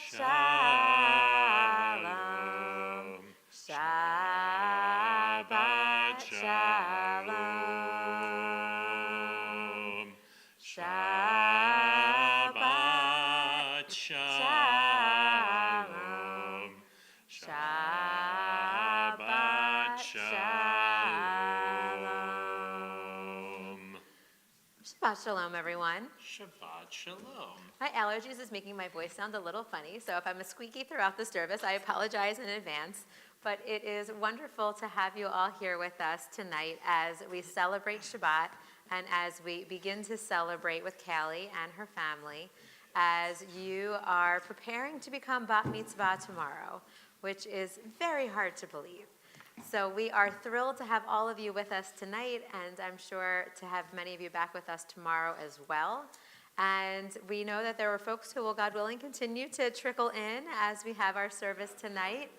Shalom. Shabbat Shalom. Shabbat Shalom. Shabbat Shalom. Shabbat Shalom, everyone. Shabbat Shalom. My allergies is making my voice sound a little funny, so if I'm a squeaky throughout the service, I apologize in advance. But it is wonderful to have you all here with us tonight as we celebrate Shabbat and as we begin to celebrate with Callie and her family as you are preparing to become Bat Mitzvah tomorrow, which is very hard to believe. So we are thrilled to have all of you with us tonight, and I'm sure to have many of you back with us tomorrow as well. And we know that there are folks who will, God willing, continue to trickle in as we have our service tonight.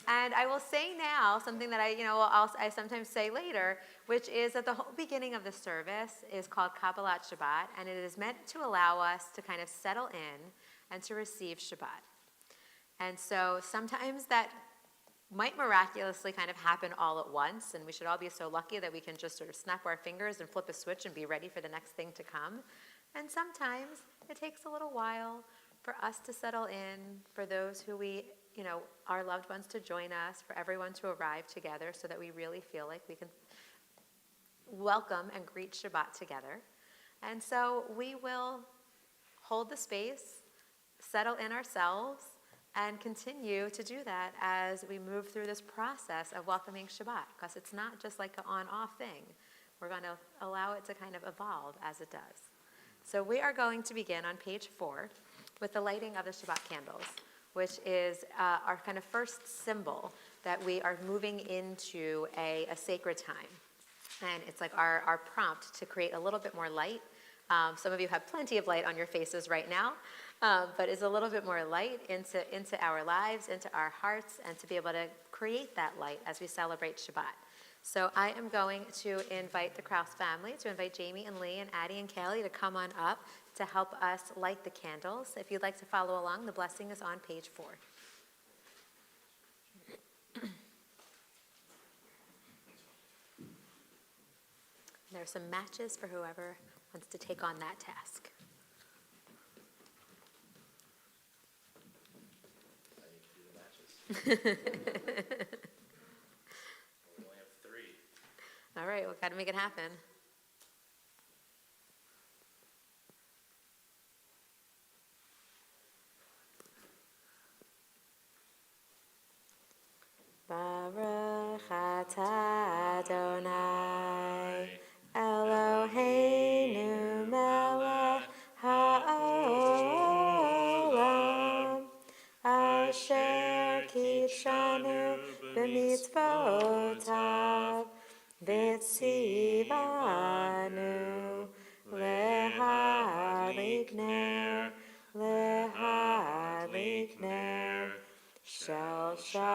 And I will say now something that I sometimes say later, which is that the whole beginning of the service is called Kabbalat Shabbat, and it is meant to allow us to kind of settle in and to receive Shabbat. And so sometimes that might miraculously kind of happen all at once, and we should all be so lucky that we can just sort of snap our fingers and flip a switch and be ready for the next thing to come. And sometimes it takes a little while for us to settle in, for those who our loved ones to join us, for everyone to arrive together so that we really feel like we can welcome and greet Shabbat together. And so we will hold the space, settle in ourselves, and continue to do that as we move through this process of welcoming Shabbat, because it's not just like an on-off thing. We're going to allow it to kind of evolve as it does. So we are going to begin on page 4 with the lighting of the Shabbat candles, which is our kind of first symbol that we are moving into a sacred time. And it's like our prompt to create a little bit more light. Some of you have plenty of light on your faces right now, but it's a little bit more light into our lives, into our hearts, and to be able to create that light as we celebrate Shabbat. So I am going to invite the Kraus family, to invite Jamie and Lee and Addie and Callie to come on up to help us light the candles. If you'd like to follow along, the blessing is on page 4. There are some matches for whoever wants to take on that task. I need to do the matches. We only have 3. All right, we've got to make it happen. Baruch atah Adonai Eloheinu melech ha'olam asher kitshanu b'mitzvotav v'tzivanu lehadlik ner shel Shabbat.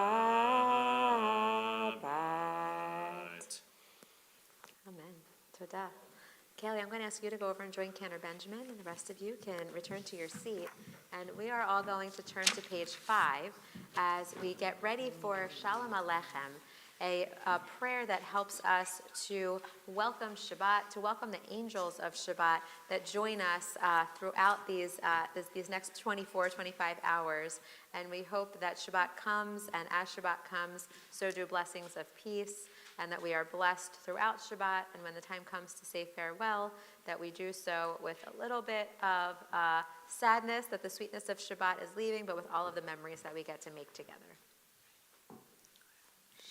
Amen. Todah. Callie, I'm going to ask you to go over and join Ken or Benjamin, and the rest of you can return to your seat. And we are all going to turn to page 5 as we get ready for Shalom Aleichem, a prayer that helps us to welcome Shabbat, to welcome the angels of Shabbat that join us throughout these next 24, 25 hours. And we hope that Shabbat comes, and as Shabbat comes, so do blessings of peace, and that we are blessed throughout Shabbat, and when the time comes to say farewell, that we do so with a little bit of sadness that the sweetness of Shabbat is leaving, but with all of the memories that we get to make together.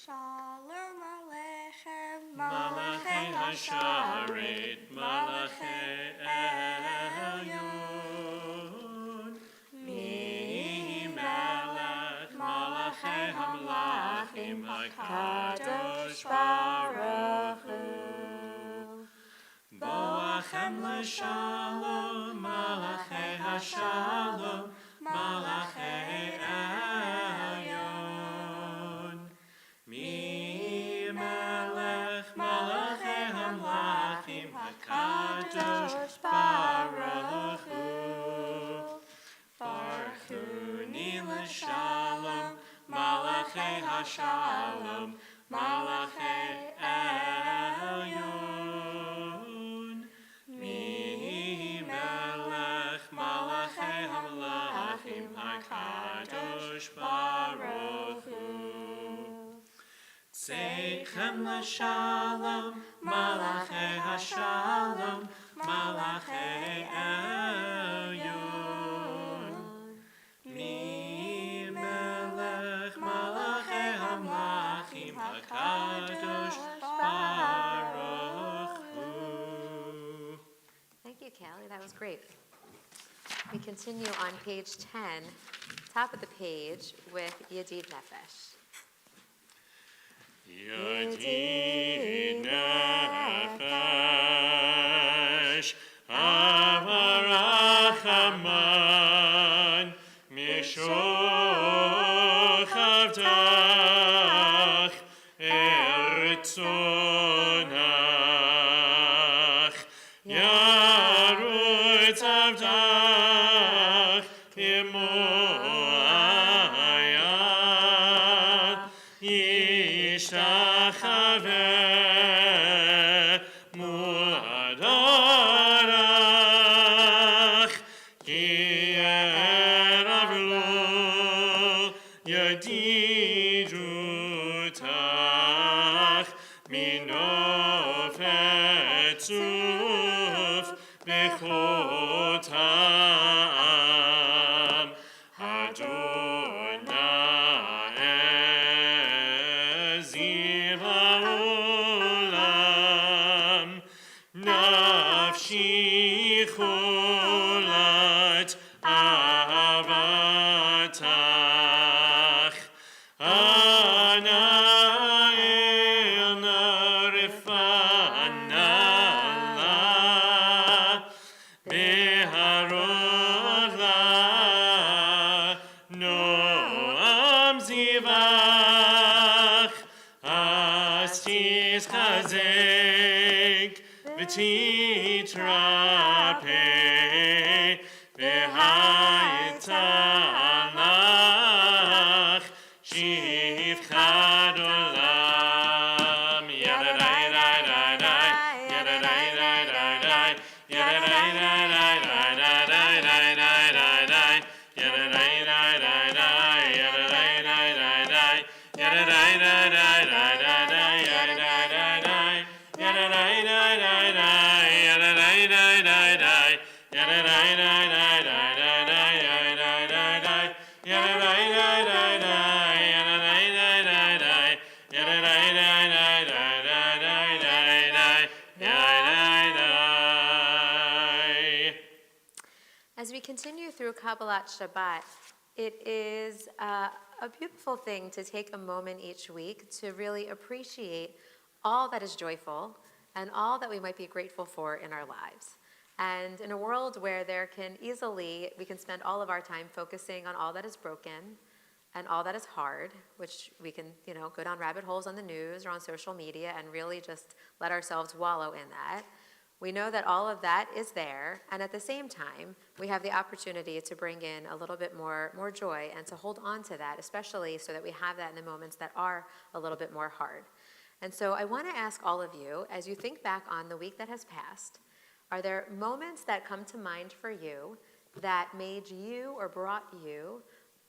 Shalom Aleichem, Malachei Hasharet, Malachei Elyon, Mimelech Malachei Hamlachim HaKadosh Baruch Hu, Boachem L'Shalom, Malachei Hashalom, Malachei Elyon, Mimelech Malachei Hamlachim HaKadosh Baruch Hu, Baruch Hu Shalom, Malachei Elyon. Mi Melech Malachei HaMelachim HaKadosh Baruch Hu. Tzechem LaShalom, Malachei HaShalom, Malachei Elyon. Mi Melech Malachei HaMelachim HaKadosh Baruch Hu. Thank you, Callie. That was great. We continue on page 10, top of the page, with Yedid Nefesh. Yedid Nefesh, Avarachaman, Mishoch Avdach, Ertzonach, Yarut Avdach, Imoayah, Yishtachaveh, Mu'adarach, Ki Eravlu, Yadidutach, Minof Etzuf, Bechotam, Adonai Ziv HaOlam, Nafshi Cholat Avatach, Ana Elna Rifana La, Beharot La, Noam Zivach, Astis Chazek, V'titrape, V'haitalach, Shivchad Olam. Yadadai-dai-dai-dai, yadadai-dai-dai-dai, yadadai-dai-dai-dai-dai-dai-dai-dai, yadadai-dai-dai-dai, yadadai-dai-dai-dai, yadadai-dai-dai-dai-dai, yadadai-dai-dai-dai, yadadai-dai-dai-dai, yadadai-dai-dai-dai, yadadai-dai-dai-dai-dai, yadadai-dai-dai-dai, yadadai-dai-dai-dai, yadadai-dai-dai-dai. As we continue through Kabbalat Shabbat, it is a beautiful thing to take a moment each week to really appreciate all that is joyful and all that we might be grateful for in our lives. And in a world where we can spend all of our time focusing on all that is broken and all that is hard, which we can, go down rabbit holes on the news or on social media and really just let ourselves wallow in that. We know that all of that is there, and at the same time, we have the opportunity to bring in a little bit more joy and to hold on to that, especially so that we have that in the moments that are a little bit more hard. And so I want to ask all of you, as you think back on the week that has passed, are there moments that come to mind for you that made you or brought you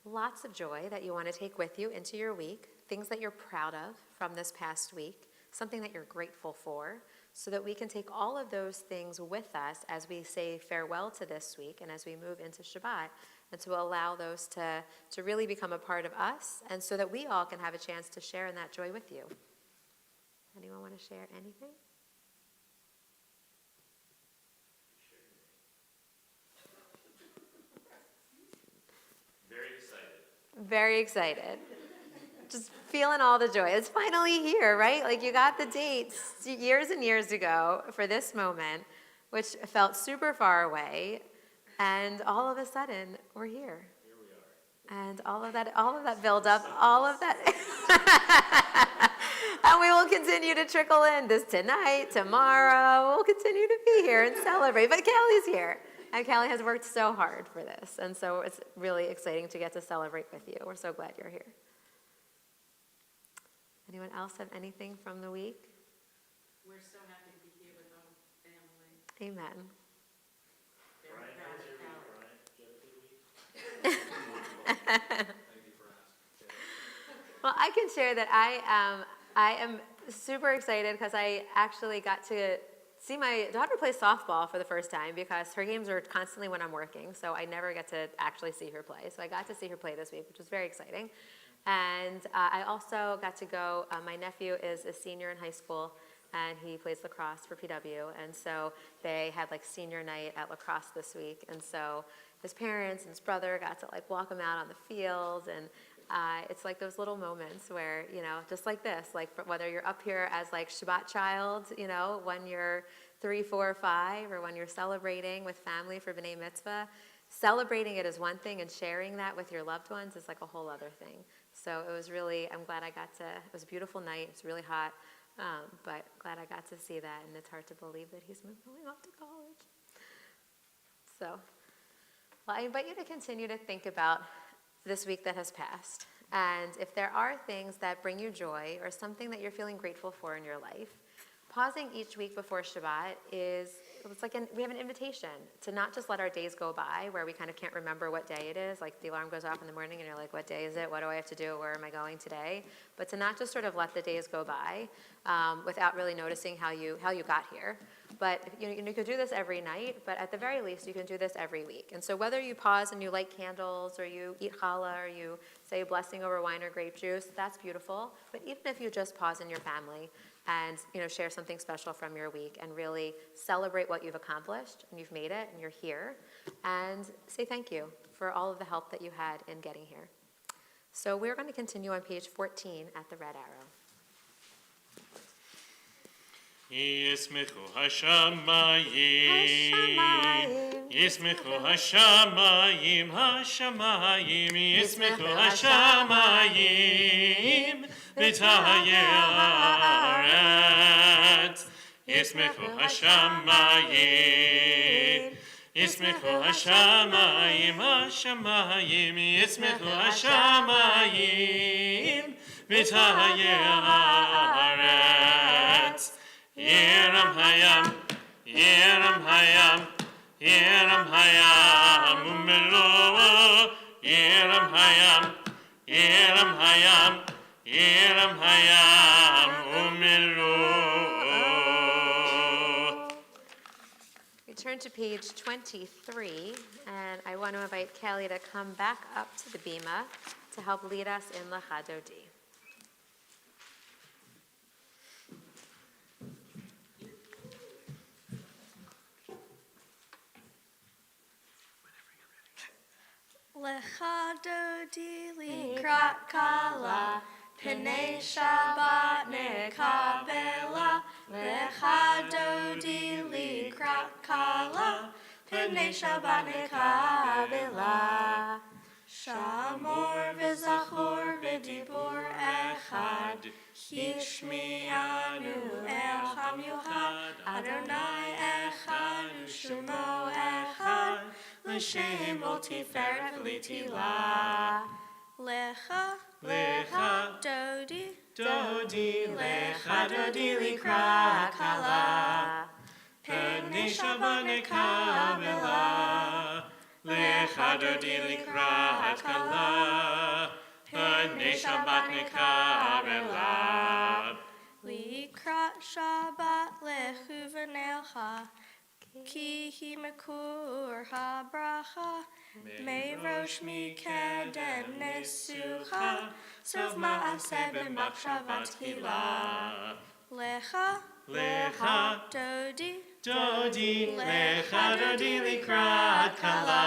lots of joy that you want to take with you into your week, things that you're proud of from this past week, something that you're grateful for, so that we can take all of those things with us as we say farewell to this week and as we move into Shabbat, and to allow those to really become a part of us, and so that we all can have a chance to share in that joy with you. Anyone want to share anything? Very excited. Just feeling all the joy. It's finally here, right? Like, you got the dates years and years ago for this moment, which felt super far away, and all of a sudden, we're here. Here we are. And all of that build up, all of that. And we will continue to trickle in this tonight, tomorrow. We'll continue to be here and celebrate. But Callie's here. And Callie has worked so hard for this. And so it's really exciting to get to celebrate with you. We're so glad you're here. Anyone else have anything from the week? We're so happy to be here with our family. Amen. Very Brian, proud how was of your week, Alex. Brian? Did you have a good week? Thank you for asking. Well, I can share that I am super excited because I actually got to see my daughter play softball for the first time because her games are constantly when I'm working, so I never get to actually see her play. So I got to see her play this week, which was very exciting. And I also got to go, my nephew is a senior in high school, and he plays lacrosse for PW, and so they had like senior night at lacrosse this week, and so his parents and his brother got to like walk him out on the field, and it's like those little moments where, you know, just like this, like whether you're up here as like Shabbat child, you know, when you're 3, 4, 5, or when you're celebrating with family for B'nai Mitzvah, celebrating it is one thing, and sharing that with your loved ones is like a whole other thing. So it was really, I'm glad I got to, it was a beautiful night, it's really hot, but glad I got to see that, and it's hard to believe that he's moving off to college. So, well, I invite you to continue to think about this week that has passed. And if there are things that bring you joy or something that you're feeling grateful for in your life, pausing each week before Shabbat it's like we have an invitation to not just let our days go by where we kind of can't remember what day it is, like the alarm goes off in the morning and you're like, what day is it? What do I have to do? Where am I going today? But to not just sort of let the days go by without really noticing how you got here. But you could do this every night, but at the very least, you can do this every week. And so whether you pause and you light candles, or you eat challah, or you say a blessing over wine or grape juice, that's beautiful. But even if you just pause in your family and share something special from your week and really celebrate what you've accomplished, and you've made it, and you're here, and say thank you for all of the help that you had in getting here. So we're going to continue on page 14 at the red arrow. ישמחו השמיים, השמיים, ישמחו השמיים, השמיים, ישמחו השמיים, ותהיה הארץ, ישמחו השמיים, ישמחו השמיים, השמיים, ישמחו השמיים, ותהיה הארץ. Yeram hayam, yeram hayam, yeram hayam, umelo. Yeram hayam, yeram hayam, yeram hayam, umelo. We turn to page 23, and I want to invite Kelly to come back up to the bima to help lead us in L'chadodi. Lecha dodi likrat kala, Pnei Shabbat nekabela. Lecha dodi likrat kala, Pnei Shabbat nekabela. Shamor v'zachor v'dibur echad, Hishmi'anu el Hamyuchad, Adonai echad u'shemo echad, L'shem Tiferet v'Litila. Lecha, Lecha, Dodi, Dodi, Lecha Dodi likrat kala, Pnei Shabbat nekabela. Lecha Dodi likrat kala, Pnei Shabbat nekabela. Likrat Shabbat lechu v'nelcha, Ki hi mekur habracha, Merosh mikeden nesucha, Sof ma'aseh b'machshavat tchila. Lecha, Lecha, Dodi, Dodi, Lecha Dodi likrat kala,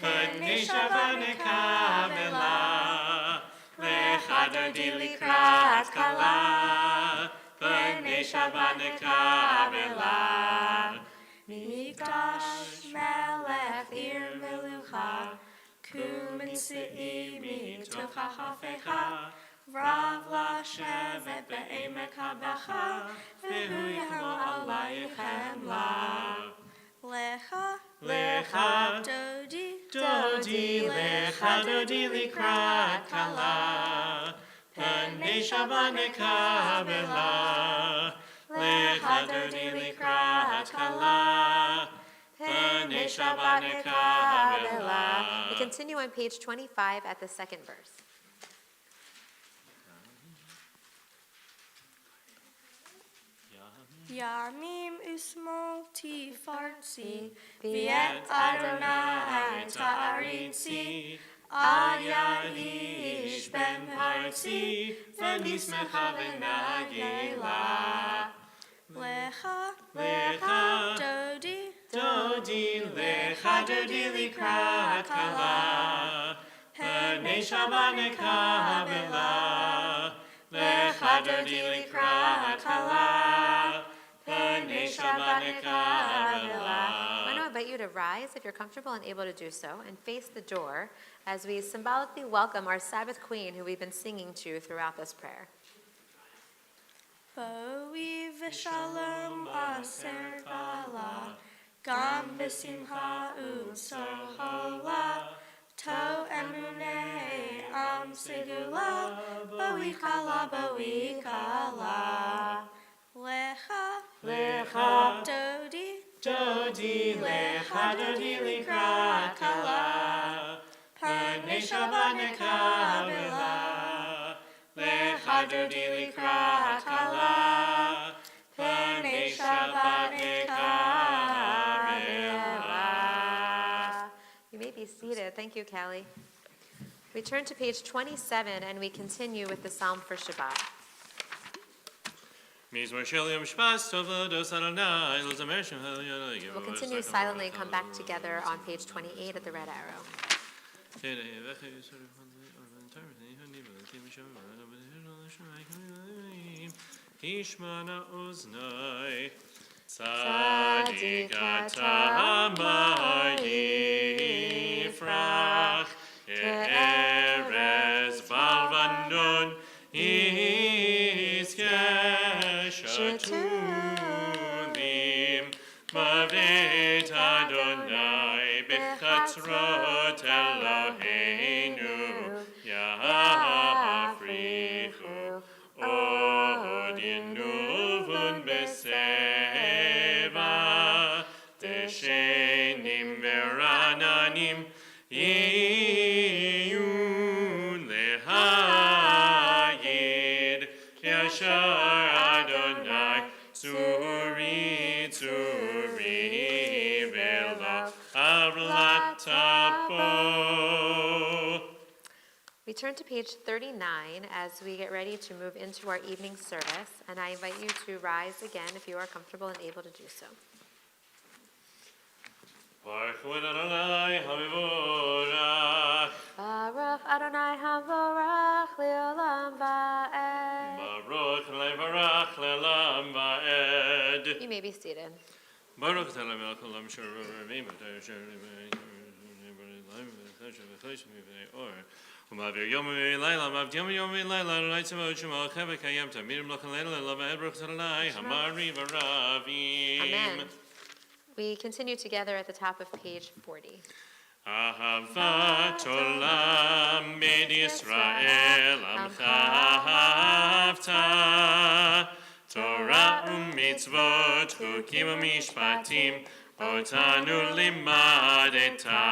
Pnei Shabbat nekabela. Lecha Dodi likrat kala, Pnei Shabbat nekabela. Mikdash melech ir melucha, Kum se'imi tocha hafecha, Rav lashevet be'emek habecha, V'hu yehmo alaychem la. Lecha, Lecha, Dodi, Dodi, Lecha Dodi likrat kala, Pnei Shabbat nekabela, lecha dodi likrat kala. Pnei Shabbat nekabela. We continue on page 25 at the second verse. Yamim usmo tifartzi, Viet Adonai ta'aritzi, Al Ya'ish ben Parsi, V'nismecha v'nagela. Lecha, Dodi, Lecha dodi likrat kala. Pnei Shabbat nekabela, lecha dodi likrat kala. Pnei Shabbat nekabela. I want to invite you to rise if you're comfortable and able to do so and face the door as we symbolically welcome our Sabbath Queen who we've been singing to throughout this prayer. Boi v'shalom aser bala, Gam b'simcha u'tzohola, To emunei am segula, Boi kala, Lecha, Dodi, lecha dodi likrat kala. Pnei Shabbat nekabela, lecha dodi likrat kala. Pnei Shabbat nekabela. You may be seated. Thank you, Callie. We turn to page 27 and we continue with the Psalm for Shabbat. We'll continue silently and come back together on page 28 at the red arrow. Tzadik ata yifrach, Erez balvanon Shetulim, Mavet Adonai, Bechatzrot Eloheinu, Yafrichu, Odinuvun Beseva, Teshenim Verananim, Yiyun Lehayid, Yashar Adonai, Tsuri, Velo, Avlatapo. We turn to page 39 as we get ready to move into our evening service, and I invite you to rise again if you are comfortable and able to do so. Baruch Adonai Havivorach. Baruch Adonai Havorach Leolam Va'ed. Baruch Levarach Lelam Va'ed. You may be seated. Baruch Telam Kolam Shuravim Umavir Yom Leila Mav Yom Leila Reitzavot Shema Chevek Hayam Tamir Mlach Leila Laved Baruch Adonai Hamari Varavim. Amen. We continue together at the top of page 40. Ahavat Olam Beit Yisrael Amchavta Torah u'mitzvot chukim u'mishpatim otanu limadeta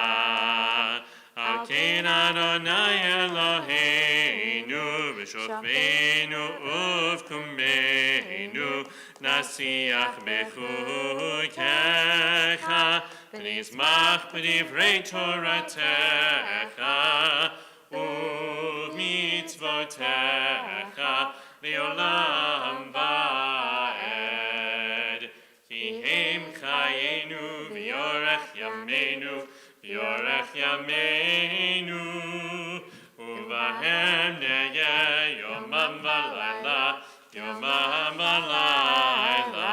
Al ken Adonai Eloheinu v'shofenu uvkumeinu nasiach bechukecha v'nizmach b'divrei Toratecha u'mitzvotecha le'olam va'ed ki hem chayenu v'yorech yameinu Yorech Yameinu, Uvahem Neye, Yomam Valayla, Yomam Valayla,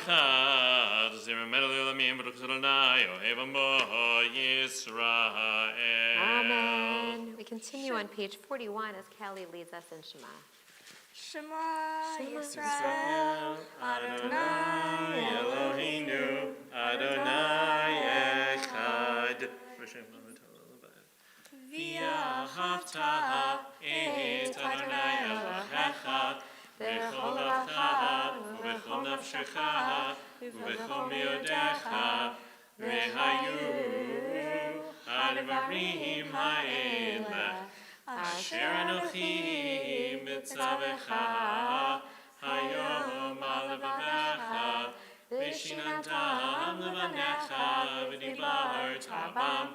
Yamachad, Ziremel Elamim, Baruch Adonai, Ohev Amo Yisrael. Amen. We continue on page 41 as Callie leads us in Shema. Shema Yisrael, Adonai Eloheinu, Adonai Echad. כי אהבת את אדוני אלוהיך בכל לבבך ובכל נפשך ובכל מאודיך, והיו הדברים האלה אשר אנוכי מצווך היום על לבביך, ושיננתם לבניך ודיברת בם,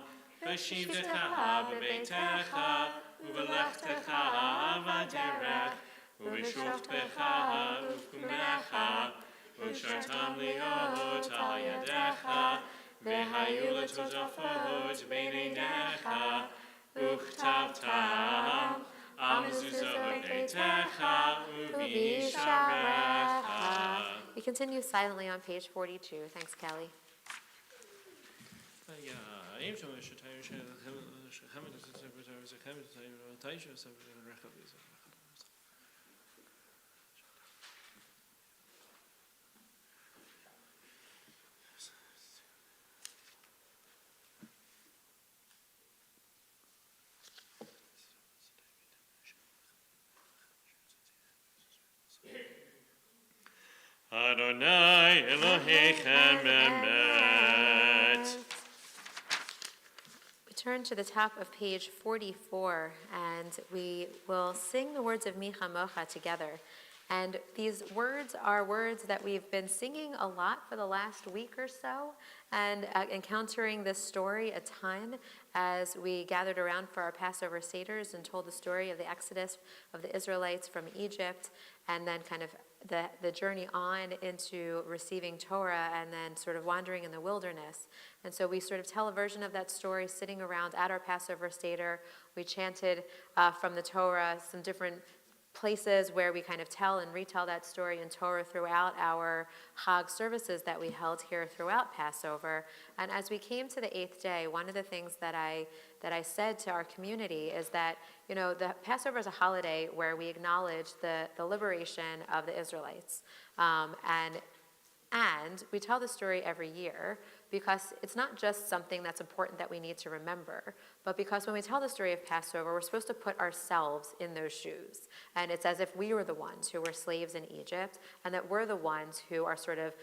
בשבתך בביתך ובלכתך בדרך ובשוכבך ובקומך, ושרתם להיות על ידיך, והיו לתוספות בין עיניך, וכתבתם על מזוזות ביתך ובשעריך. We continue silently on page 42. Thanks, Kelly. Adonai Elohechem emet. We turn to the top of page 44, and we will sing the words of Mi Chamocha together. And these words are words that we've been singing a lot for the last week or so, and encountering this story a ton as we gathered around for our Passover Seders and told the story of the Exodus of the Israelites from Egypt, and then kind of the journey on into receiving Torah and then sort of wandering in the wilderness. And so we sort of tell a version of that story sitting around at our Passover Seder. We chanted from the Torah some different places where we kind of tell and retell that story in Torah throughout our Chag services that we held here throughout Passover. And as we came to the 8th day, one of the things that I said to our community is that, you know, the Passover is a holiday where we acknowledge the liberation of the Israelites. And we tell the story every year because it's not just something that's important that we need to remember, but because when we tell the story of Passover, we're supposed to put ourselves in those shoes. And it's as if we were the ones who were slaves in Egypt, and that we're the ones who are sort of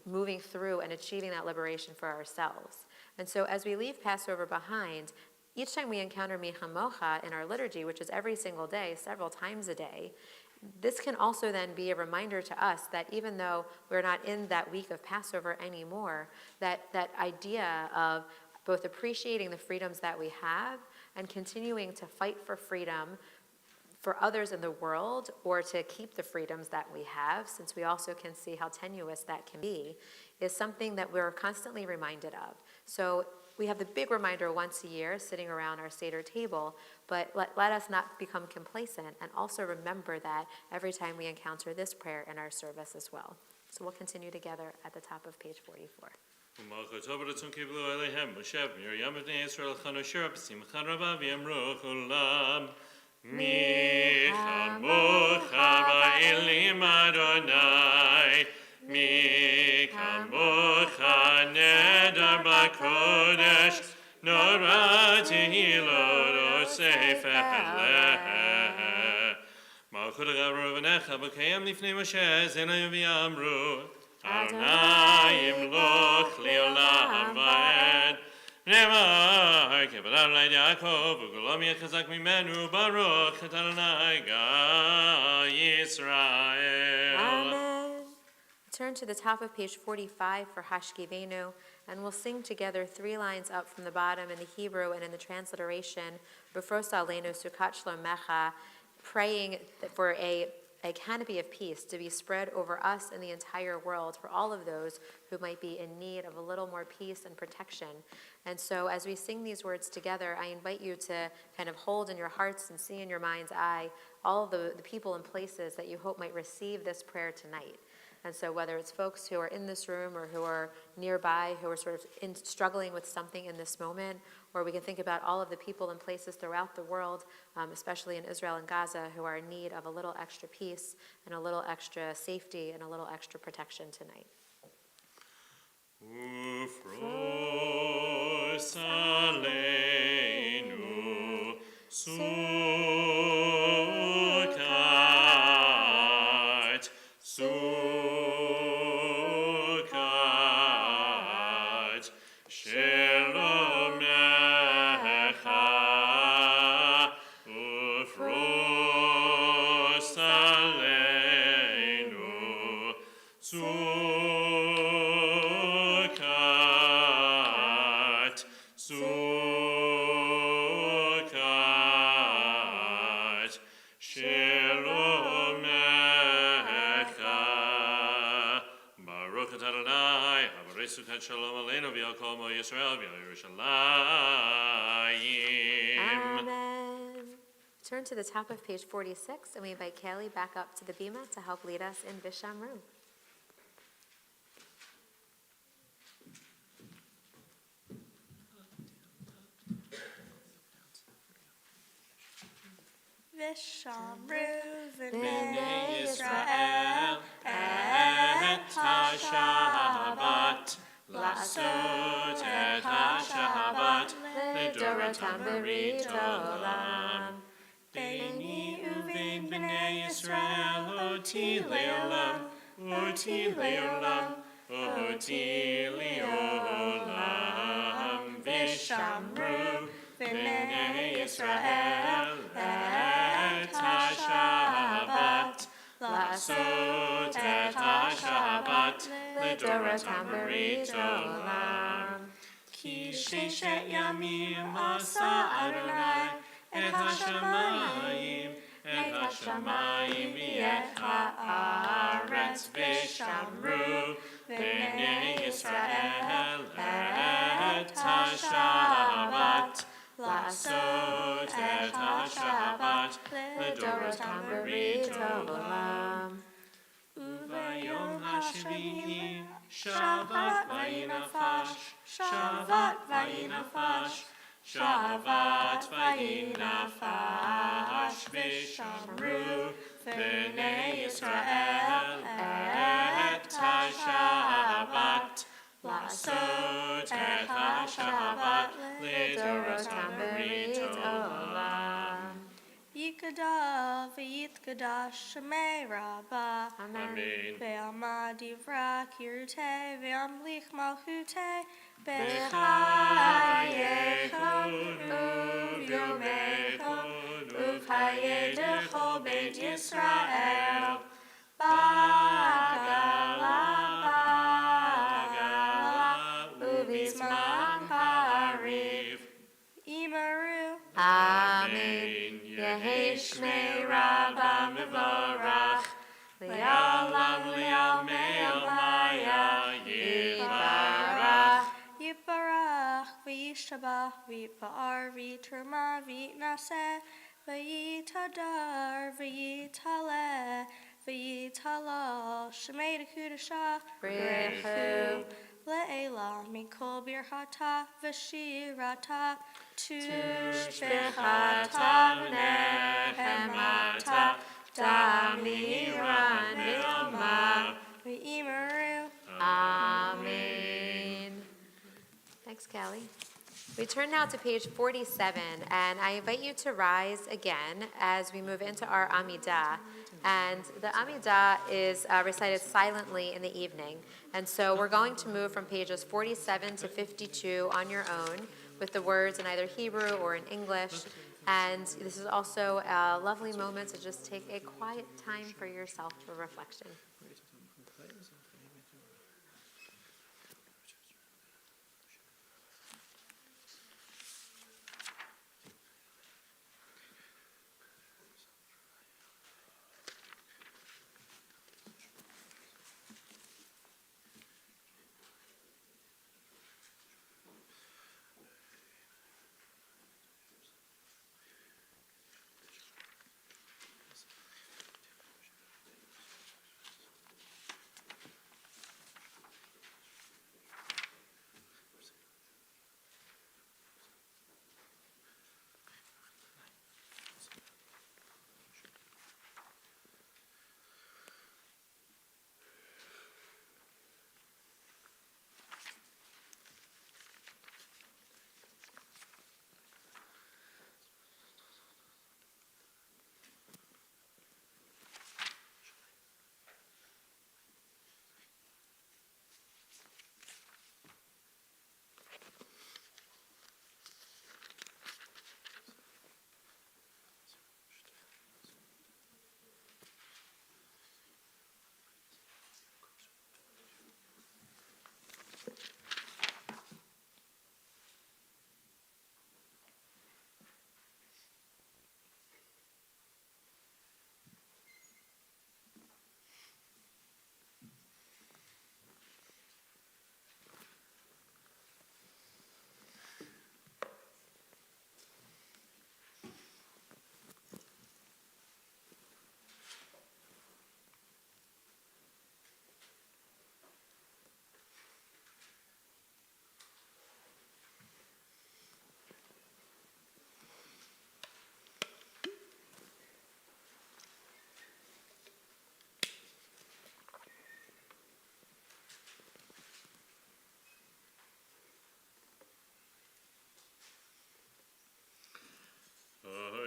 moving through and achieving that liberation for ourselves. And so as we leave Passover behind, each time we encounter Mi Chamocha in our liturgy, which is every single day, several times a day, this can also then be a reminder to us that even though we're not in that week of Passover anymore, that idea of both appreciating the freedoms that we have and continuing to fight for freedom for others in the world, or to keep the freedoms that we have, since we also can see how tenuous that can be, is something that we're constantly reminded of. So we have the big reminder once a year sitting around our Seder table, but let us not become complacent and also remember that every time we encounter this prayer in our service as well. So we'll continue together at the top of page 44. Mi chamocha ba'elim Adonai, mi chamocha nedar b'kodesh, nora tehilot osef eleh. Malchut ha'gavru v'necha b'kayam lifnei Moshe, zena v'yamru, Adonai imloch li'olam va'ed. Ne'mar kevod Adonai Yaakov, u'golam yechazak mimenu, baruch et Adonai Yisrael. Amen. Turn to the top of page 45 for Hashkivenu, and we'll sing together 3 lines up from the bottom in the Hebrew and in the transliteration, B'fros aleinu sukat shlomecha, praying for a canopy of peace to be spread over us and the entire world, for all of those who might be in need of a little more peace and protection. And so as we sing these words together, I invite you to kind of hold in your hearts and see in your mind's eye all of the people and places that you hope might receive this prayer tonight. And so whether it's folks who are in this room or who are nearby, who are sort of struggling with something in this moment, or we can think about all of the people and places throughout the world, especially in Israel and Gaza, who are in need of a little extra peace and a little extra safety and a little extra protection tonight. Ufros aleinu Sukkot, Sukkot, Shelomecha, Ufros aleinu, Sukkot, Sukkot, Shelomecha. Baruch atah Adonai, habarei Sukkot shalom aleinu v'al kol mo Yisrael v'al Yerushalayim. Amen. Turn to the top of page 46, and we invite Kaylee back up to the bima to help lead us in Vishamru. Vishamru B'nei Yisrael et ha-Shabbat, לעשות את השבת לדורותם ברית עולם. ביני ובין בני ישראל אותי לעולם, אותי לעולם, אותי לעולם. ושמרו בני ישראל את השבת, לעשות את השבת לדורותם ברית עולם. כי ששת ימים עשה אדוני את השמיים, את השמיים ואת הארץ, ושמרו בני ישראל את השבת, לעשות את השבת לדורותם ברית עולם. וביום השביעי שבת וינפש, שבת וינפש, שבת וינפש, ושמרו בני ישראל את השבת, לעשות את השבת לדורותם ברית עולם. Yikada v'yitkadash shemei rabba. Amen. Ve'alma divra kirte ve'amlich malchute. B'chayechon u'vyomechon u'v'hayedecho beit Yisrael. Bagala, u'bizman ha'ariv. Imaru. Amen. Yehi Shmei Rabba Mevorach, Le'olam Le'almei Almaya Yivarach. Yiparach v'yishabach v'yipa'ar v'yitrama v'yitnaseh v'yitadar v'yitaleh v'yitalal shemei dekudashah Brichu. Le'ela mikol birchata v'shirata Tushbechata v'nechemata Damiran Vilma. v'imaru. Amen. Thanks, Callie. We turn now to page 47, and I invite you to rise again as we move into our Amidah. And the Amidah is recited silently in the evening. And so we're going to move from pages 47 to 52 on your own with the words in either Hebrew or in English. And this is also a lovely moment to just take a quiet time for yourself for reflection.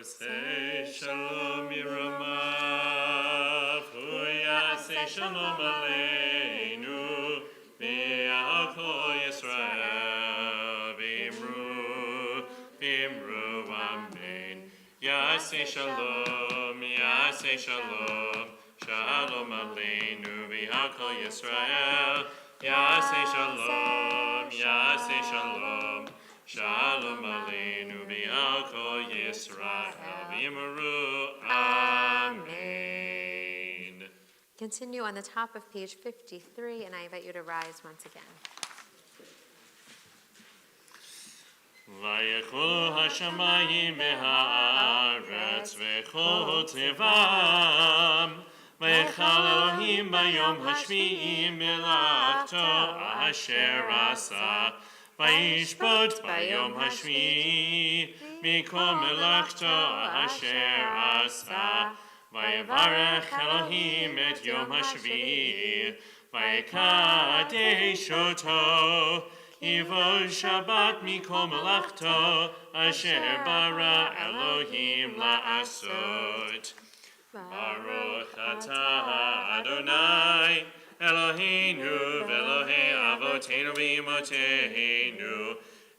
Say shalom Yeramav, say shalom aleinu, ve'al kol Yisrael, v'imru amen. Yaseh shalom, shalom aleinu, ve'al kol Yisrael. Yaseh shalom, shalom aleinu, ve'al kol Yisrael, v'imru amen. Continue on the top of page 53, and I invite you to rise once again. Vayecholu hashamayim v'haaretz v'chol tevam, vayechal Elohim bayom hashvi'i melachto asher asa, vayishbot bayom hashvi'i mikol melachto asher asa, vayevarech Elohim et yom hashvi'i, vayekadesh oto, Ivo Shabbat mikol melachto asher bara Elohim la'asot. Baruch atah Adonai Eloheinu v'Elohei avoteinu v'imoteinu,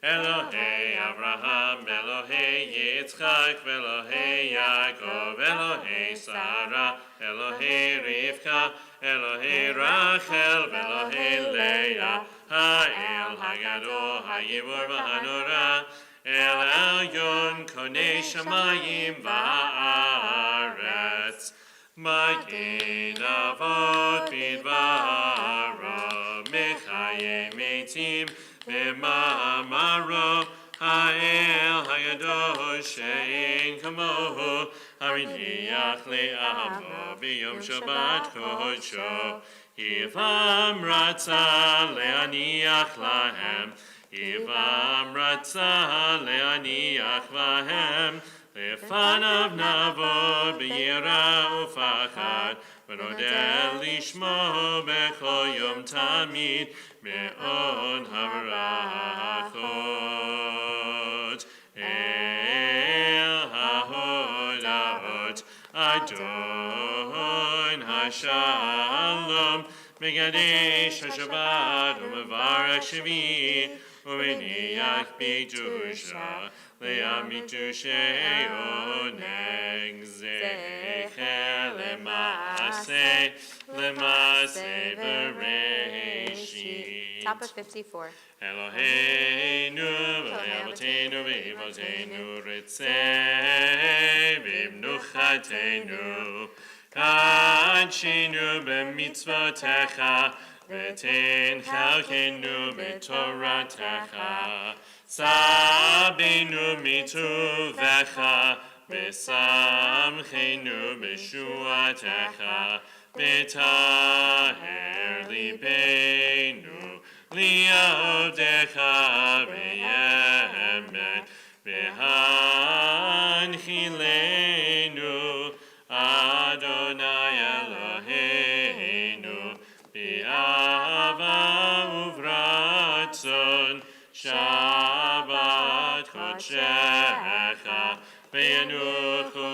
Elohei Avraham, Elohei Yitzchak, v'Elohei Yaakov, Elohei Sarah, Elohei Rivka, Elohei Rachel, v'Elohei Leah, Ha'el Hagadol, Ha'yibur v'Hanora, El Elyon, Konei Shamayim v'Haaretz, Magid Avot bidvaro, Mechaye Metim, V'ma'amaro, Ha'el Hagadol, She'en kamohu, Hariniach le'amo, B'yom Shabbat kodsho, Ivam Ratza le'aniach lahem, Ivam Ratza le'aniach lahem, Lefanav navod b'yira ufachad, v'nodeh lishmo b'chol yom tamid, me'on habrachot. El ha'hodaot, Adon ha'shalom, Megadesh ha'shabbat, u'mevarach shvi, u'meniach b'kedusha, le'amidushei oneg, zecher lema'aseh v'reishit. Top of 54. Eloheinu v'avoteinu v'imoteinu ritzei v'imnuchateinu kadshenu b'mitzvotecha v'ten chalkenu b'toratecha sabenu mituvecha v'samchenu b'shuatecha v'taher libeinu li'avdecha v'yemet v'hanchilenu Adonai Eloheinu b'ava uvratzon Shabbat kodshecha v'yanuchu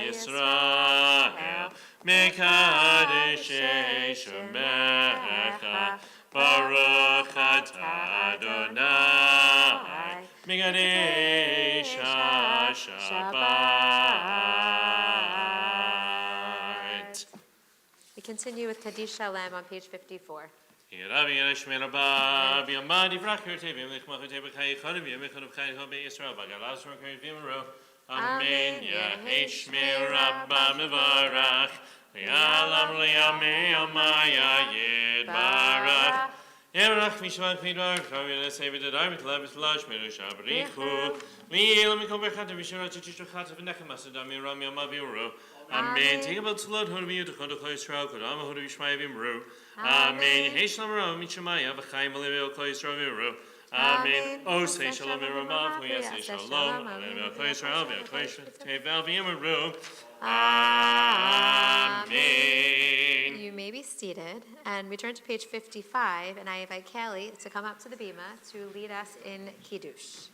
v'Yisrael mekadeshei shomecha Baruch atah Adonai Megadesh HaShabbat. We continue with Kaddish Shalem on page 54. Yiravi Yereshmer Rabba, B'yamad Yivrach Yertevim, Lichmachotei B'chai Yichonim, Yemichon B'chai Yichon B'Yisrael, B'galas Rokei V'imro. Amen. Yeheshmer Rabba Mevarach, Yalam Liyamei Amaya Yidbarach. Yerach Mishvan Kvidvar, Kavir Sevid Adar, Mitlavis Lash, Merush Abrichu, Liel Mikol Berchat, Vishara Chichochat, V'nechmas, Adami Ram Yamaviru. Amen. Take about Tzlod, Hodavi, Yutakon, Kol Yisrael, Kodam, Hodavi Shmai Vimru. Amen. Yeheshlam Ram, Michamaya, V'chaim Alivio, Kol Yisrael Vimru. Amen. O say Shalom Yeramav, Yaseh Shalom, Alivio, Kol Yisrael, V'kol Tevel Vimru. Amen. You may be seated and we turn to page 55, and I invite Kelly to come up to the bima to lead us in Kiddush.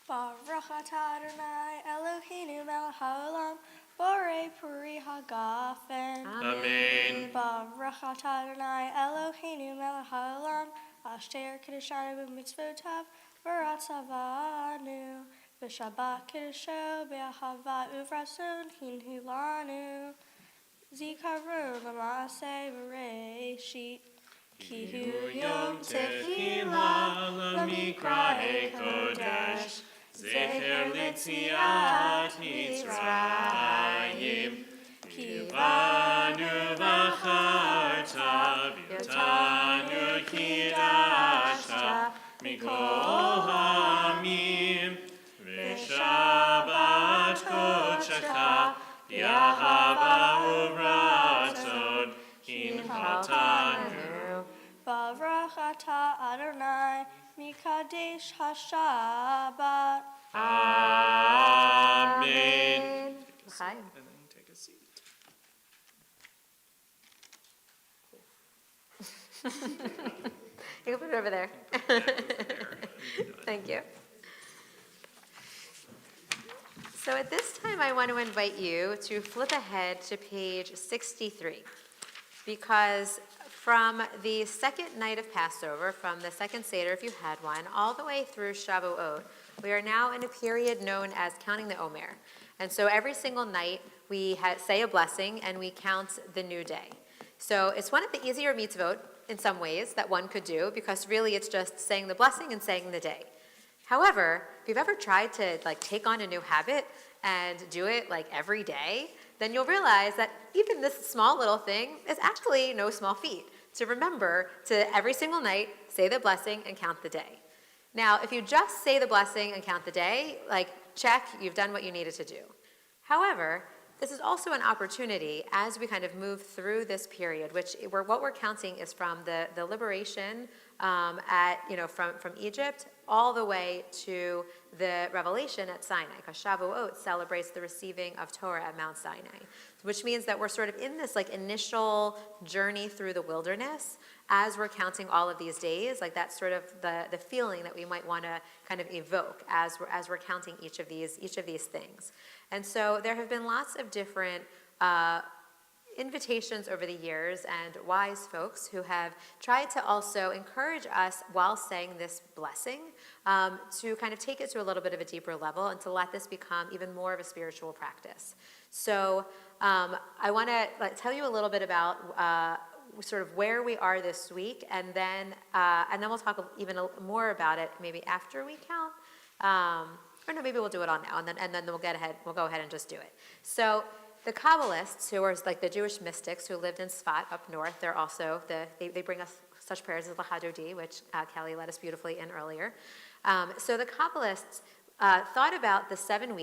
Baruch atah Adonai Eloheinu melech haolam, borei peri hagafen. Amen. Baruch atah Adonai Eloheinu melech haolam, asher kiddushanu b'mitzvotav, v'ratzavanu, v'shabbat kiddusho, b'ahava uvratzon hinhu lanu. Zikaron l'maaseh b'reishit, ki hu yom Tefillah l'mikra'e kodesh, zecher l'tziat Mitzrayim, Kivanu v'charta, v'tanu kidashta, mikol ha'amim, v'shabbat kodshecha, Yahava uvratzon, hinhatanu. Baruch atah Adonai mikadesh hashabbat. Amen. Hi. And then take a seat. You can put it over there. Thank you. So at this time, I want to invite you to flip ahead to page 63, because from the second night of Passover, from the second Seder, if you had one, all the way through Shavuot, we are now in a period known as counting the Omer. And so every single night, we say a blessing and we count the new day. So it's one of the easier mitzvot in some ways that one could do, because really it's just saying the blessing and saying the day. However, if you've ever tried to take on a new habit and do it every day, then you'll realize that even this small little thing is actually no small feat. To remember to every single night say the blessing and count the day. Now, if you just say the blessing and count the day, check, you've done what you needed to do. However, this is also an opportunity as we kind of move through this period, what we're counting is from the liberation from Egypt all the way to the revelation at Sinai, because Shavuot celebrates the receiving of Torah at Mount Sinai, which means that we're sort of in this initial journey through the wilderness as we're counting all of these days. That's sort of the feeling that we might want to kind of evoke as we're counting each of these things. And so there have been lots of different invitations over the years and wise folks who have tried to also encourage us while saying this blessing to kind of take it to a little bit of a deeper level and to let this become even more of a spiritual practice. So I want to tell you a little bit about sort of where we are this week, and then we'll talk even more about it maybe after we count. Or no, maybe we'll do it all now, and then we'll go ahead and just do it. So the Kabbalists, who are the Jewish mystics who lived in Sfat up north, they're also they bring us such prayers as L'Hadodi, which Kelly led us beautifully in earlier. So the Kabbalists thought about the 7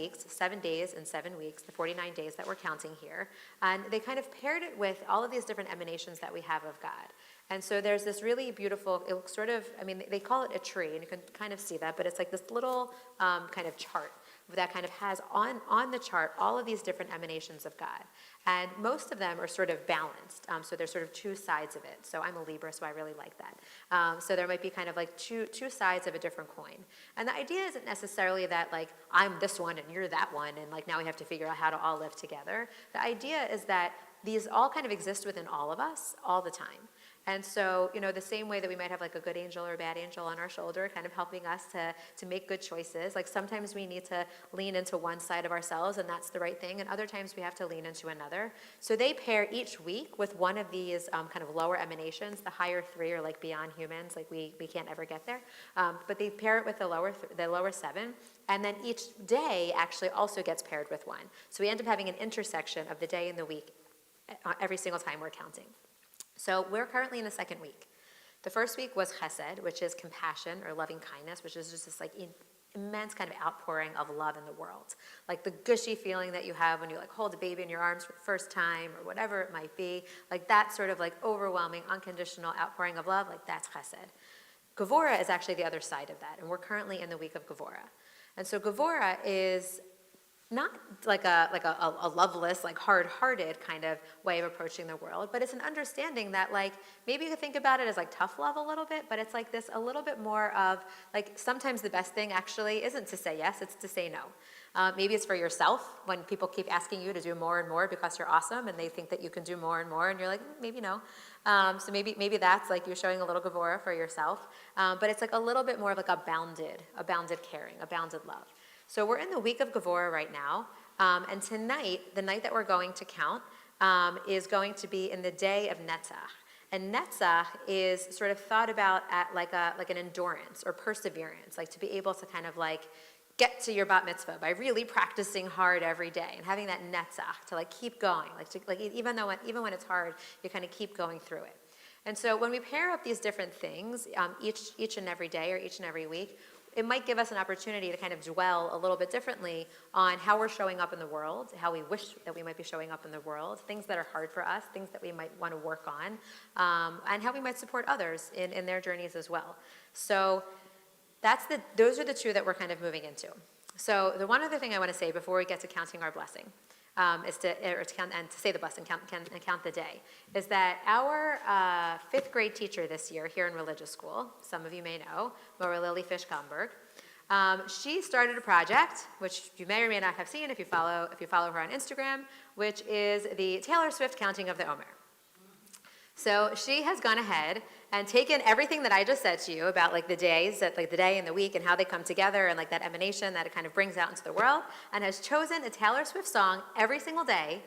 days and 7 weeks, the 49 days that we're counting here, and they kind of paired it with all of these different emanations that we have of God. And so there's this really beautiful, it looks sort of, they call it a tree, and you can kind of see that, but it's this little kind of chart that kind of has on the chart all of these different emanations of God. And most of them are sort of balanced, so there's sort of two sides of it. So I'm a Libra, so I really like that. So there might be kind of two sides of a different coin. And the idea isn't necessarily that I'm this one and you're that one, and now we have to figure out how to all live together. The idea is that these all kind of exist within all of us all the time. And so, the same way that we might have a good angel or a bad angel on our shoulder kind of helping us to make good choices, sometimes we need to lean into one side of ourselves and that's the right thing, and other times we have to lean into another. So they pair each week with one of these kind of lower emanations. The higher three are beyond humans, we can't ever get there. But they pair it with the lower 7, and then each day actually also gets paired with one. So we end up having an intersection of the day and the week every single time we're counting. So we're currently in the second week. The first week was chesed, which is compassion or loving kindness, which is just this immense kind of outpouring of love in the world. The gushy feeling that you have when you hold a baby in your arms for the first time or whatever it might be. That sort of overwhelming, unconditional outpouring of love, that's chesed. Gevura is actually the other side of that, and we're currently in the week of Gevura. And so Gevura is not like a loveless, like hard-hearted kind of way of approaching the world, but it's an understanding that like maybe you could think about it as like tough love a little bit, but it's like this a little bit more of like sometimes the best thing actually isn't to say yes, it's to say no. Maybe it's for yourself when people keep asking you to do more and more because you're awesome and they think that you can do more and more and you're like, maybe no. So maybe that's like you're showing a little gevura for yourself, but it's like a little bit more of like a bounded caring, a bounded love. So we're in the week of Gevurah right now, and tonight, the night that we're going to count, is going to be in the day of Netzach. And Netzach is sort of thought about at like an endurance or perseverance, like to be able to kind of like get to your bat mitzvah by really practicing hard every day and having that Netzach to like keep going, even when it's hard, you kind of keep going through it. And so when we pair up these different things, each and every day or each and every week, it might give us an opportunity to kind of dwell a little bit differently on how we're showing up in the world, how we wish that we might be showing up in the world, things that are hard for us, things that we might want to work on, and how we might support others in their journeys as well. So those are the two that we're kind of moving into. So the one other thing I want to say before we get to counting our blessing is to count and to say the blessing, count the day, is that our fifth grade teacher this year here in religious school, some of you may know, Mora Lily Fish-Kalmberg, she started a project, which you may or may not have seen if you follow her on Instagram, which is the Taylor Swift counting of the Omer. So she has gone ahead and taken everything that I just said to you about like the days, like the day and the week and how they come together and like that emanation that it kind of brings out into the world, and has chosen a Taylor Swift song every single day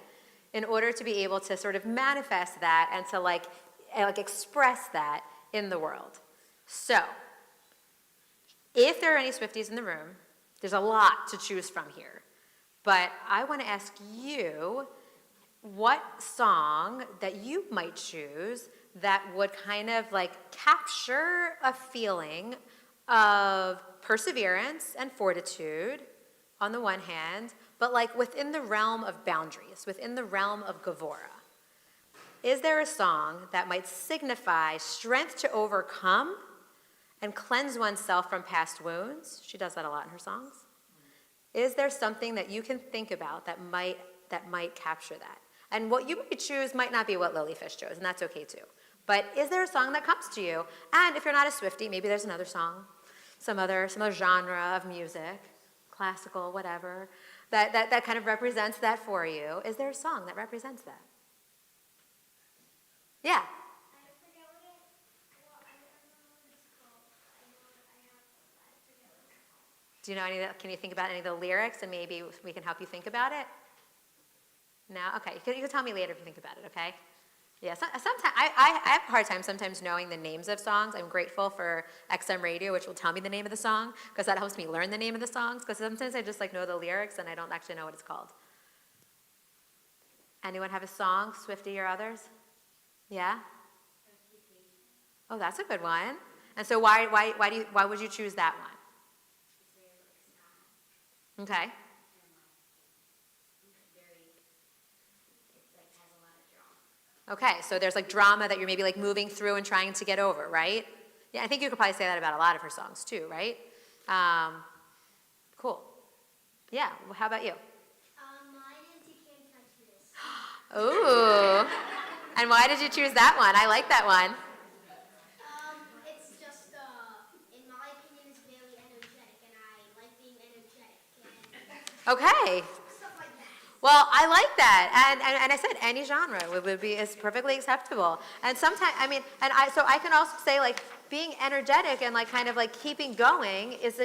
in order to be able to sort of manifest that and to like express that in the world. So if there are any Swifties in the room, there's a lot to choose from here. But I want to ask you what song that you might choose that would kind of like capture a feeling of perseverance and fortitude on the one hand, but like within the realm of boundaries, within the realm of Gevurah. Is there a song that might signify strength to overcome and cleanse oneself from past wounds? She does that a lot in her songs. Is there something that you can think about that might capture that? And what you might choose might not be what Lily Fish chose, and that's okay too. But is there a song that comes to you? And if you're not a Swiftie, maybe there's another song, some other genre of music, classical, whatever, that kind of represents that for you. Is there a song that represents that? Yeah. Do you know any of that? Can you think about any of the lyrics and maybe we can help you think about it? No? Okay. You can tell me later if you think about it, okay? Yeah, sometimes I have a hard time sometimes knowing the names of songs. I'm grateful for XM Radio, which will tell me the name of the song, because that helps me learn the name of the songs, because sometimes I just like know the lyrics and I don't actually know what it's called. Anyone have a song, Swiftie or others? Yeah? Oh, that's a good one. And so why would you choose that one? Okay. Okay, so there's like drama that you're maybe like moving through and trying to get over, right? Yeah, I think you could probably say that about a lot of her songs too, right? Cool. Yeah, well, how about you? Mine is You Can't Touch This. Ooh. And why did you choose that one? I like that one. It's just, in my opinion, it's very energetic, and I like being energetic. And Okay. stuff like that. Well, I like that, and I said any genre is perfectly acceptable. And sometimes, so I can also say like being energetic and like kind of like keeping going is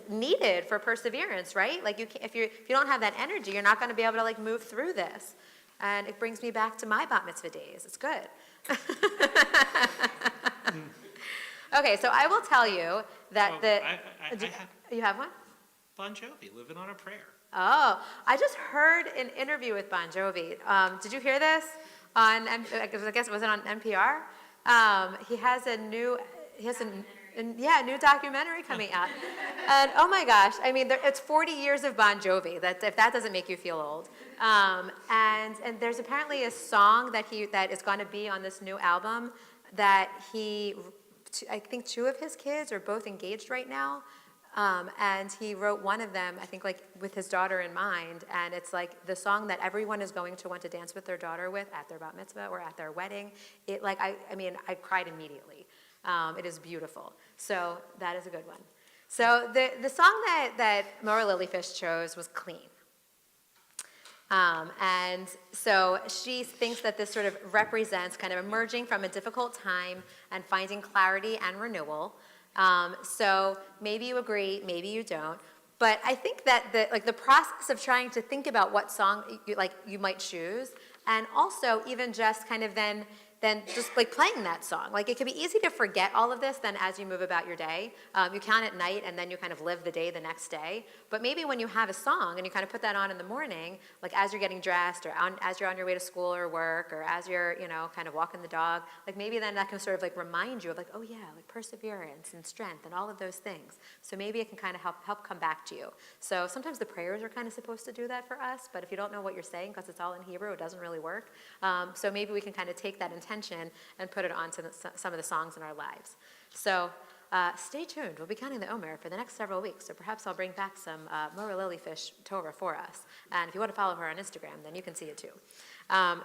needed for perseverance, right? Like if you don't have that energy, you're not going to be able to like move through this. And it brings me back to my bat mitzvah days. It's good. Okay, so I will tell you that you have one? Bon Jovi, Living on a Prayer. Oh, I just heard an interview with Bon Jovi. Did you hear this? I guess was it on NPR? He has a new documentary coming out. And oh my gosh, I mean, it's 40 years of Bon Jovi. If that doesn't make you feel old. And there's apparently a song that is going to be on this new album that I think two of his kids are both engaged right now. And he wrote one of them, I think, like with his daughter in mind, and it's like the song that everyone is going to want to dance with their daughter with at their bat mitzvah or at their wedding. It like I cried immediately. It is beautiful. So that is a good one. So the song that Maura Lilyfish chose was Clean. And so she thinks that this sort of represents kind of emerging from a difficult time and finding clarity and renewal. So maybe you agree, maybe you don't. But I think that the process of trying to think about what song you might choose, and also even just kind of then just like playing that song. Like it can be easy to forget all of this then as you move about your day. You count at night and then you kind of live the day the next day. But maybe when you have a song and you kind of put that on in the morning, like as you're getting dressed or as you're on your way to school or work or as you're, kind of walking the dog, like maybe then that can sort of like remind you of like, oh yeah, like perseverance and strength and all of those things. So maybe it can kind of help come back to you. So sometimes the prayers are kind of supposed to do that for us, but if you don't know what you're saying because it's all in Hebrew, it doesn't really work. So maybe we can kind of take that intention and put it onto some of the songs in our lives. So stay tuned. We'll be counting the Omer for the next several weeks, so perhaps I'll bring back some Maura Lilyfish Torah for us. And if you want to follow her on Instagram, then you can see it too.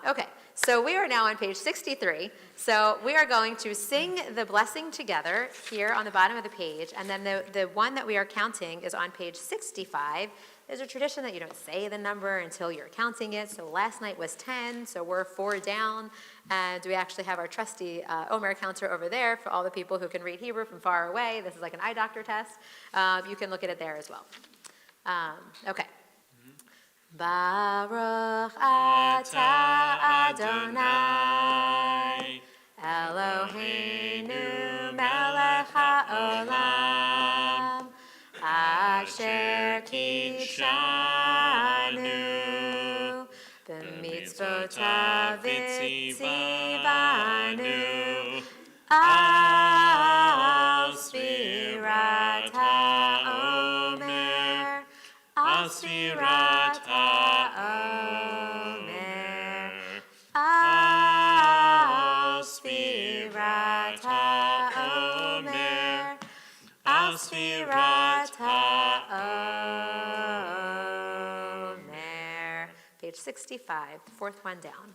Okay, so we are now on page 63. So we are going to sing the blessing together here on the bottom of the page, and then the one that we are counting is on page 65. There's a tradition that you don't say the number until you're counting it. So last night was 10, so we're 4 down. And we actually have our trusty Omer counter over there for all the people who can read Hebrew from far away. This is like an eye doctor test. You can look at it there as well. Okay. Baruch atah Adonai Eloheinu melech haolam Asher kidshanu b'mitzvotav v'tzivanu al sfirat ha'omer al sfirat ha'omer al sfirat ha'omer al sfirat ha'omer. Page 65, the fourth one down.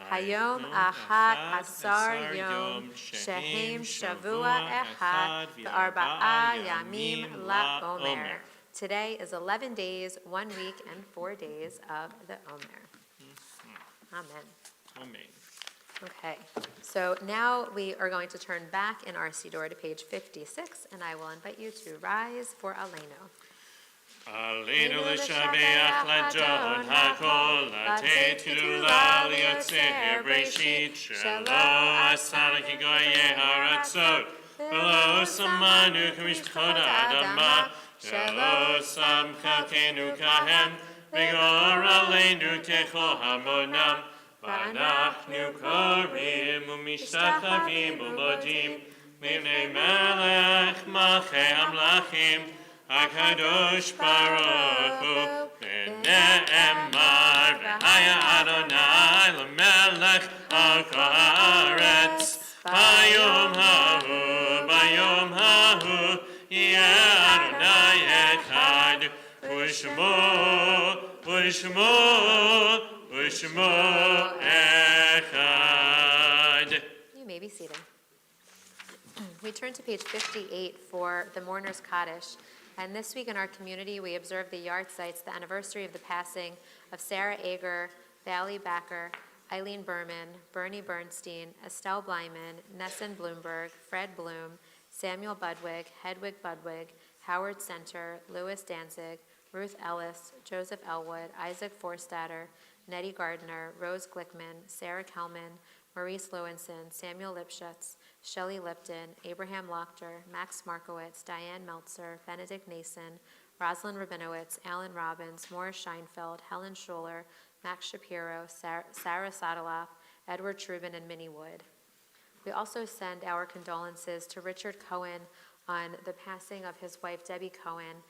Hayom Ahad Asar Yom Shehem Shavua Echad V'Arba'a Yamim LaOmer. Today is 11 days, 1 week, and 4 days of the Omer. Amen. Amen. Okay, so now we are going to turn back in our Siddur to page 56, and I will invite you to rise for Aleinu. Aleinu l'shabeach l'adon hakol, l'tei tefillah liyotzeh breshit, shelo asar ki goyeh haratzot, v'lo samanu k'mishpachot ha'adama, shelo sam chalkenu kahem, v'yor aleinu kechol hamonam, v'anachnu korim u'mishtachavim u'modim, livnei melech malchei amlachim, HaKadosh Baruch Hu, v'ne'emar, v'haya Adonai l'melech al kol haaretz, bayom hahu, yeh Adonai echad, u'shmo echad. You may be seated. We turn to page 58 for the Mourner's Kaddish. And this week in our community, we observe the yahrzeits, the anniversary of the passing of Sarah Ager, Valley Backer, Eileen Berman, Bernie Bernstein, Estelle Blyman, Nessun Bloomberg, Fred Bloom, Samuel Budwig, Hedwig Budwig, Howard Center, Louis Danzig, Ruth Ellis, Joseph Elwood, Isaac Forstatter, Nettie Gardner, Rose Glickman, Sarah Kelman, Maurice Lewinson, Samuel Lipschutz, Shelley Lipton, Abraham Lochter, Max Markowitz, Diane Meltzer, Benedict Nason, Rosalind Rabinowitz, Alan Robbins, Morris Scheinfeld, Helen Schuler, Max Shapiro, Sarah Sadaloff, Edward Trubin, and Minnie Wood. We also send our condolences to Richard Cohen on the passing of his wife, Debbie Cohen.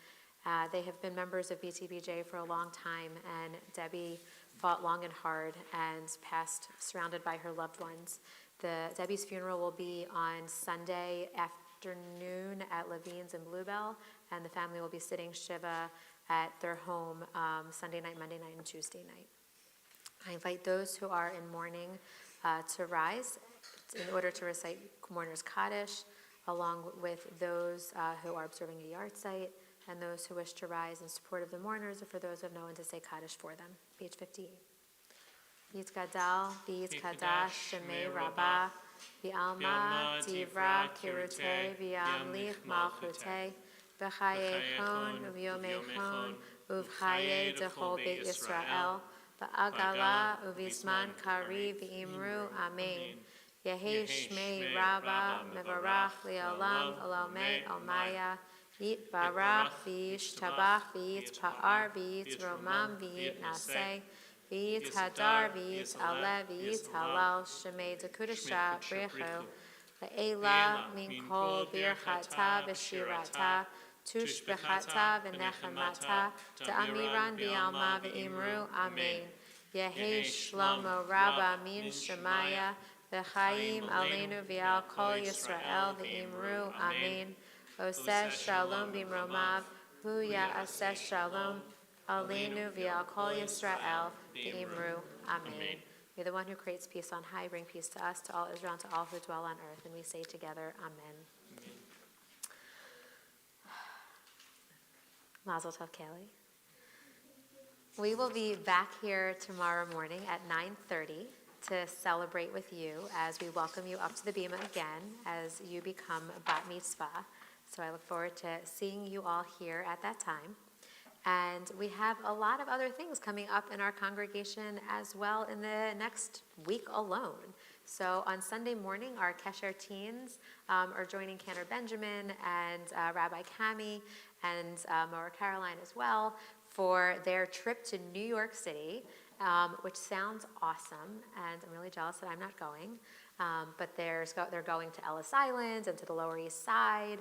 They have been members of BTBJ for a long time, and Debbie fought long and hard and passed surrounded by her loved ones. Debbie's funeral will be on Sunday afternoon at Levine's in Bluebell, and the family will be sitting Shiva at their home Sunday night, Monday night, and Tuesday night. I invite those who are in mourning to rise in order to recite Mourner's Kaddish, along with those who are observing a yard site, and those who wish to rise in support of the mourners, or for those who have no one to say Kaddish for them. Page 58. Yitzgadal, Yitzkadash, Shemei Rabbah, V'alma, Divra, Kirute, V'amlich, Malchute, V'chaye Chon, V'yomei Chon, Uv'chaye Dechol Beit Yisrael, V'agala, Uv'izman Kari, V'imru, Amen. Yehi Shmei Rabbah, Mevarach, Li'olam, Olomei, Olmaya, Yitbarach, V'yishtabach, V'yitpa'ar, V'yitromam, V'yitnaseh, V'yit hadar, v'yit aleh, v'yit halal, shemei dekudasha, brecho, le'ela, min kol birchata, v'shirata, tushbechata, v'nechemata, ta'amiran v'yalma v'imru, amen. Yehi shlomo rabba min shemaya, v'chaim aleinu v'al kol Yisrael v'imru, amen. Oseh shalom b'mromav, hu ya'aseh shalom, Aleinu v'al kol Yisrael v'imru. Amen. May the one who creates peace on high bring peace to us, to all Israel, and to all who dwell on earth. And we say together, Amen. Mazel tov, Kelly. We will be back here tomorrow morning at 9:30 to celebrate with you as we welcome you up to the bima again as you become a bat mitzvah. So I look forward to seeing you all here at that time. And we have a lot of other things coming up in our congregation as well in the next week alone. So on Sunday morning, our Kesher teens are joining Cantor Benjamin and Rabbi Cami and Maura Caroline as well for their trip to New York City, which sounds awesome, and I'm really jealous that I'm not going. But they're going to Ellis Island and to the Lower East Side.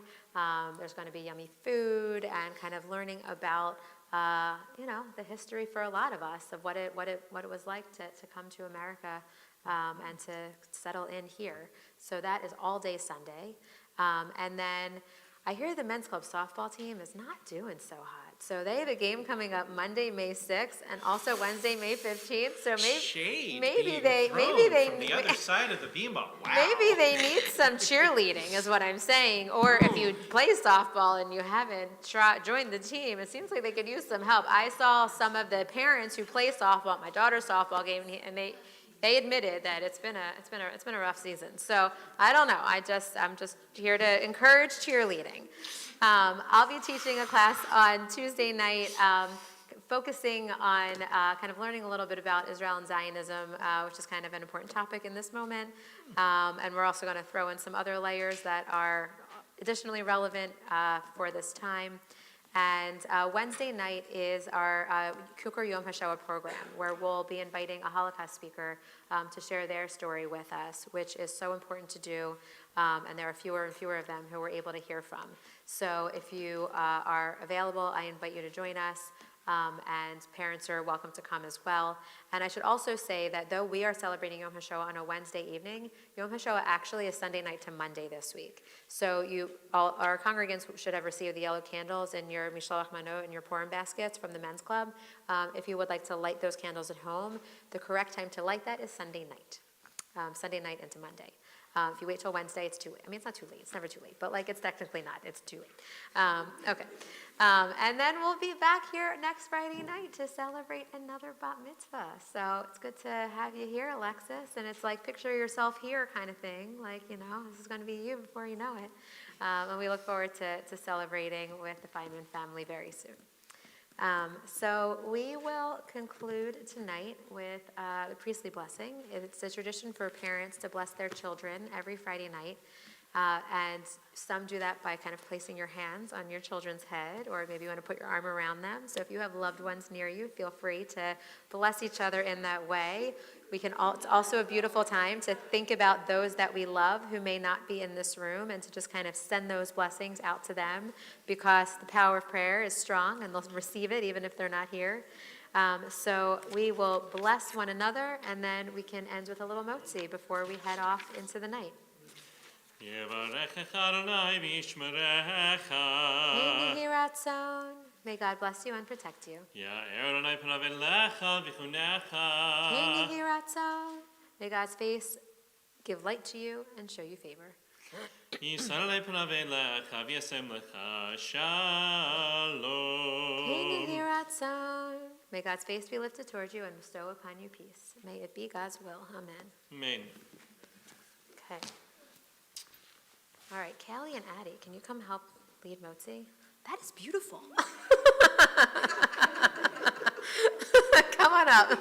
There's going to be yummy food and kind of learning about the history for a lot of us of what it was like to come to America and to settle in here. So that is all day Sunday, and then I hear the men's club softball team is not doing so hot. So they have a game coming up Monday, May 6th, and also Wednesday, May 15th. So maybe they from the other side of the bima. Wow. Maybe they need some cheerleading, is what I'm saying. Or if you play softball and you haven't joined the team, it seems like they could use some help. I saw some of the parents who play softball at my daughter's softball game, and they admitted that it's been a rough season. So I don't know. I'm just here to encourage cheerleading. I'll be teaching a class on Tuesday night, focusing on kind of learning a little bit about Israel and Zionism, which is kind of an important topic in this moment. And we're also going to throw in some other layers that are additionally relevant for this time. And Wednesday night is our Kukur Yom HaShoah program, where we'll be inviting a Holocaust speaker to share their story with us, which is so important to do, and there are fewer and fewer of them who we're able to hear from. So if you are available, I invite you to join us, and parents are welcome to come as well. And I should also say that though we are celebrating Yom HaShoah on a Wednesday evening, Yom HaShoah actually is Sunday night to Monday this week. So our congregants should have received the yellow candles in your Mishloach Manot and your Purim baskets from the men's club. If you would like to light those candles at home, the correct time to light that is Sunday night into Monday. If you wait till Wednesday, it's too late. I mean, it's not too late. It's never too late. But, it's technically not. It's too late. Okay. And then we'll be back here next Friday night to celebrate another bat mitzvah. So it's good to have you here, Alexis. And it's like picture yourself here kind of thing. This is going to be you before you know it. And we look forward to celebrating with the Feynman family very soon. So we will conclude tonight with the priestly blessing. It's a tradition for parents to bless their children every Friday night. And some do that by kind of placing your hands on your children's head, or maybe you want to put your arm around them. So if you have loved ones near you, feel free to bless each other in that way. It's also a beautiful time to think about those that we love who may not be in this room, and to just kind of send those blessings out to them, because the power of prayer is strong and they'll receive it even if they're not here. So we will bless one another, and then we can end with a little motzi before we head off into the night. Yevarechecha Adonai v'yishmerecha. Yehi ratzon. May God bless you and protect you. Ya'er Adonai panav elecha v'chunecha. Yehi ratzon. May God's face give light to you and show you favor. Yisar Adonai panav elecha v'yasem lecha shalom. Yehi ratzon. May God's face be lifted toward you and bestow upon you peace. May it be God's will. Amen. Amen. Okay. All right, Callie and Addie, can you come help lead Motzi? That is beautiful. Come on up.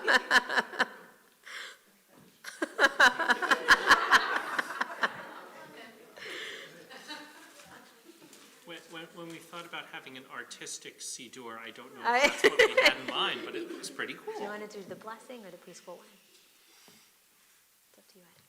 When we thought about having an artistic siddur, I don't know if that's what we had in mind, but it looks pretty Do cool. you want to do the blessing or the preschool one? It's up to you, Addie.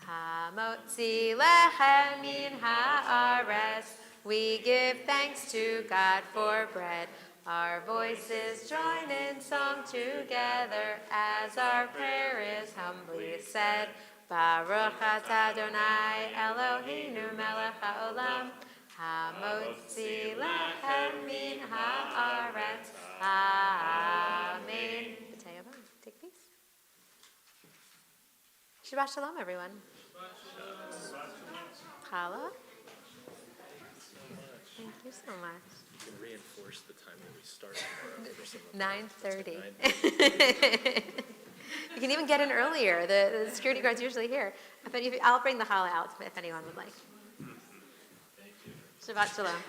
Hamotzi lechem min haaretz. We give thanks to God for bread. Our voices join in song together as our prayer is humbly said. Baruch atah Adonai Eloheinu melech haolam. Hamotzi lechem min haaretz. Amen. Take peace. Shabbat shalom, everyone. Chala. Thank you so much. You can reinforce the time that we start tomorrow for some of 9:30. You can even get in earlier. The security guard's usually here. But I'll bring the challah out if anyone would like. Shabbat shalom.